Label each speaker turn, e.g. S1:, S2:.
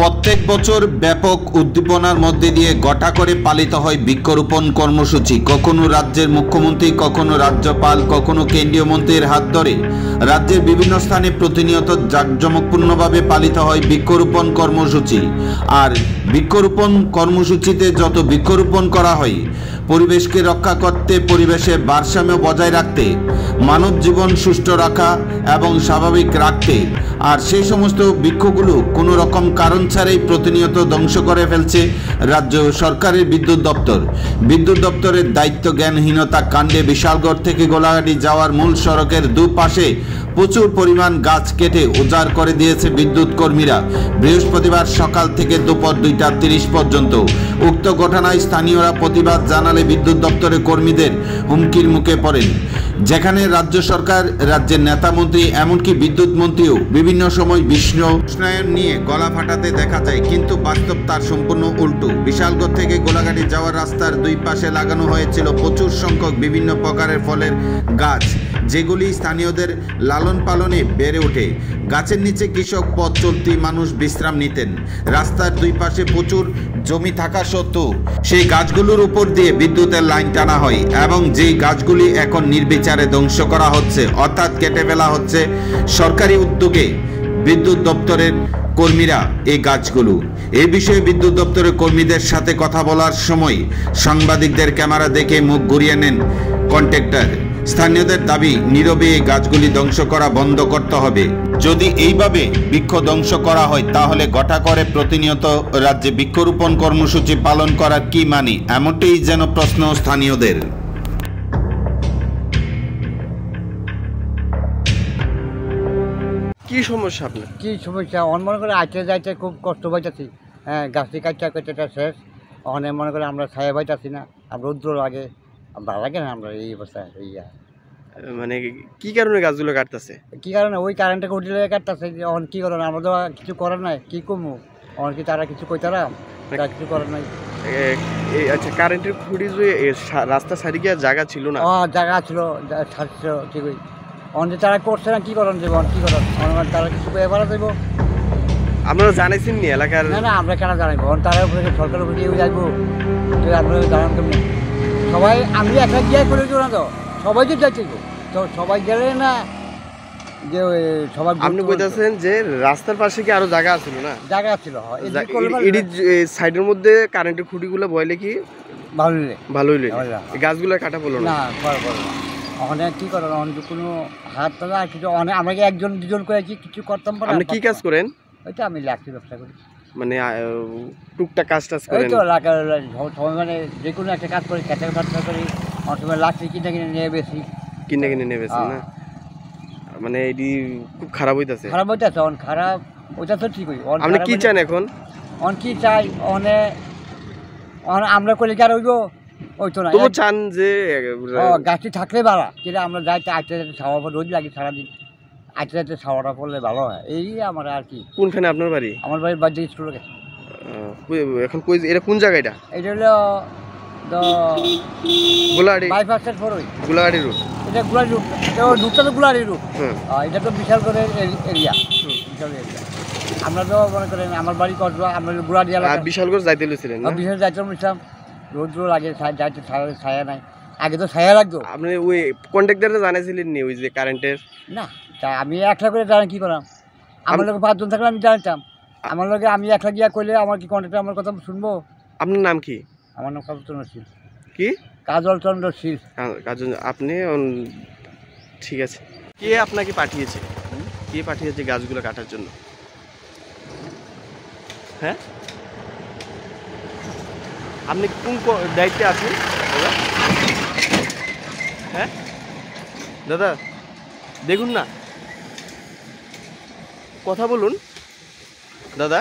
S1: প্রত্যেক বছর ব্যাপক উদ্দীপনার মধ্যে দিয়ে গোটা করে পালিত হয় বৃক্ষরোপণ কর্মসূচি। কখনো রাজ্যের মুখ্যমন্ত্রী, কখনো রাজ্যপাল, কখনো কেন্দ্রীয় মন্ত্রীর হাত ধরে রাজ্যের বিভিন্ন স্থানে প্রতিনিয়ত জাঁকজমকপূর্ণভাবে পালিত হয় বৃক্ষরোপণ কর্মসূচি। আর বৃক্ষরোপণ কর্মসূচিতে যত বৃক্ষরোপণ করা হয়, পরিবেশকে রক্ষা করতে, পরিবেশের ভারসাম্য বজায় রাখতে, মানব জীবন সুষ্ঠু রাখা এবং স্বাভাবিক রাখতে, আর সেই সমস্ত বৃক্ষগুলো কোনো রকম কারণ ছাড়াই প্রতিনিয়ত ধ্বংস করে ফেলছে রাজ্য সরকারের বিদ্যুৎ দপ্তর। বিদ্যুৎ দপ্তরের দায়িত্ব জ্ঞানহীনতা কাণ্ডে বিশালগড় থেকে গোলাঘাটি যাওয়ার মূল সড়কের দুপাশে প্রচুর পরিমাণ গাছ কেটে উজাড় করে দিয়েছে বিদ্যুৎ কর্মীরা বৃহস্পতিবার সকাল থেকে দুপুর 2:30 পর্যন্ত। উক্ত ঘটনায় স্থানীয়রা প্রতিবাদ জানালে বিদ্যুৎ দপ্তরের কর্মীদের হুমকির মুখে পড়েন। যেখানে রাজ্য সরকার, রাজ্যের নেতামন্ত্রী, এমনকি বিদ্যুৎ মন্ত্রীও বিভিন্ন সময় উষ্ণায়ন নিয়ে গলা ফাটাতে দেখা যায়, কিন্তু বাস্তব তার সম্পূর্ণ উল্টো। বিশালগড় থেকে গোলাঘাটি যাওয়ার রাস্তার দুই পাশে লাগানো হয়েছিল প্রচুর সংখ্যক বিভিন্ন প্রকারের ফলের গাছ, যেগুলি স্থানীয়দের লালন পালনে বেড়ে ওঠে। গাছের নিচে কৃষক, পথ চলতি মানুষ বিশ্রাম নিতেন। রাস্তার দুই পাশে প্রচুর জমি থাকা সত্ত্বেও সেই গাছগুলোর উপর দিয়ে বিদ্যুতের লাইন টানা হয় এবং যেই গাছগুলি এখন নির্বিচারে ধ্বংস করা হচ্ছে, অর্থাৎ কেটে ফেলা হচ্ছে সরকারি উদ্যোগে বিদ্যুৎ দপ্তরের কর্মীরা এই গাছগুলো। এই বিষয়ে বিদ্যুৎ দপ্তরের কর্মীদের সাথে কথা বলার সময় সাংবাদিকদের ক্যামেরা দেখে মুখ ঘুরিয়ে নেন কন্ট্রাক্টর। স্থানীয়দের দাবি, নীরবে এই গাছগুলি ধ্বংস করা বন্ধ করতে হবে। যদি এইভাবে বৃক্ষ ধ্বংস করা হয়, তাহলে গোটা করে প্রতিনিয়ত রাজ্যে বৃক্ষরোপণ কর্মসূচি পালন করার কি মানে, এমনটাই যেন প্রশ্ন স্থানীয়দের।
S2: কি সমস্যা আপনার?
S3: কি সমস্যা? মনে করে আইতে যাইতে খুব কষ্ট পাইতেছি। হ্যাঁ, গাছটি কাটতে কাটতে শেষ। অনেক মনে করে আমরা ছায়া পাইতেছি না, আর রৌদ্র লাগে, ভালো লাগে না আমরা এই অবস্থায়।
S2: মানে কি কারণে গাছগুলো কাটতেছে?
S3: কি কারণে? ওই কারেন্টটাকে উঠিলে কাটতেছে। অন কি করেন? আমরা তো কিছু করার নাই, কি কমু? অন কি তারা কিছু কইতারা? তারা কিছু করার নাই।
S2: আচ্ছা, কারেন্টের খুঁটি যে রাস্তা সারি গিয়ে জায়গা ছিল না?
S3: জায়গা ছিল, ছাড়ছিল ঠিকই। অন তারা করছে না, কি করেন দেবো? কি করেন? তারা কিছু ব্যাপারে দেবো।
S2: আপনারা জানাইছেন নি এলাকার?
S3: না, আমরা কেন জানাইবো? তারা উপরে সরকারের উপরে কেউ যাইবো, আপনারা জানান কেমনি? সবাই আমি একটা গিয়ে করে দেবো না, তো সবাই তো যাইতে তো সবাই গেলে না যে সবাই।
S2: আপনি বলতেছেন যে রাস্তার পাশে কি আরো জায়গা ছিল না?
S3: জায়গা ছিল,
S2: সাইডের মধ্যে কারেন্টের খুঁটিগুলো বইলে কি ভালো হইলে গাছগুলো কাটা পড়লো না?
S3: অনেক কি করেন? অনেক কোনো হাত না কিছু, অনেক আমাকে একজন দুজন করে কিছু করতাম।
S2: আপনি কি কাজ করেন?
S3: ওইটা আমি লাকড়ি ব্যবসা করি।
S2: মানে টুকটাক কাজ টাজ করেন?
S3: তো মানে যে কোনো একটা কাজ করি, খেতের কাজ করি। অনেক সময় লাকড়ি কিনে নিয়ে বেশি
S2: নিয়ে বেশি না? মানে এটি খুব খারাপ হইতাছে।
S3: অন খারাপ, ওইটা তো ঠিকই।
S2: আপনি কি চান এখন?
S3: অন কি চাই? আমরা করলে কি আর হইব? ওই তো না,
S2: তবু চান যে
S3: গাছটি থাকলে ভালো, কিন্তু আমরা যাইতে আইতে যাইতে ছাওয়া রোজ লাগে সারাদিন, আইতে যাইতে ছাওয়াটা পড়লে ভালো হয়। এই আমার আর কি।
S2: কোনখানে আপনার বাড়ি?
S3: আমার বাড়ির বাড়ি স্কুলে গেছে।
S2: এখন এটা কোন জায়গা? এটা
S3: হলো
S2: গোলাঘাটি
S3: বাইপাসের পরই
S2: গোলাঘাটি রোড।
S3: এটা গোলাঘাটি রুট, রুটটা তো গোলাঘাটি রুট। এটা তো বিশালগড়ের এরিয়া, বিশাল এরিয়া। আমরা তো মনে করেন আমার বাড়ি কসবা, আমরা গোলাঘাটি এলাকা।
S2: বিশালগড় যাইতে লইছিলেন?
S3: বিশাল যাইতে নিছিলাম, রোদ্র লাগে, যাইতে ছায়া নাই। আগে তো ছায়া লাগতো।
S2: আপনি ওই কন্ট্রাক্টরে জানাইছিলেন নি ওই যে কারেন্টের?
S3: না, তা আমি একলা করে জানি কি করাম? আমার লোক 5 জন থাকলে আমি জানতাম। আমার লোকে আমি একলা গিয়া কইলে আমার কি কন্ট্রাক্টর আমার কথা শুনবো?
S2: আপনার নাম কি?
S3: আমার নাম কাজল চন্দ্র শীল।
S2: কি?
S3: কাজল চন্দ্র শীল।
S2: আপনি ঠিক আছে। কে আপনাকে পাঠিয়েছে? কে পাঠিয়েছে গাছগুলো কাটার জন্য? হ্যাঁ, আপনি কোন দায়িত্বে আছেন দাদা? হ্যাঁ দাদা, দেখুন না, কথা বলুন দাদা।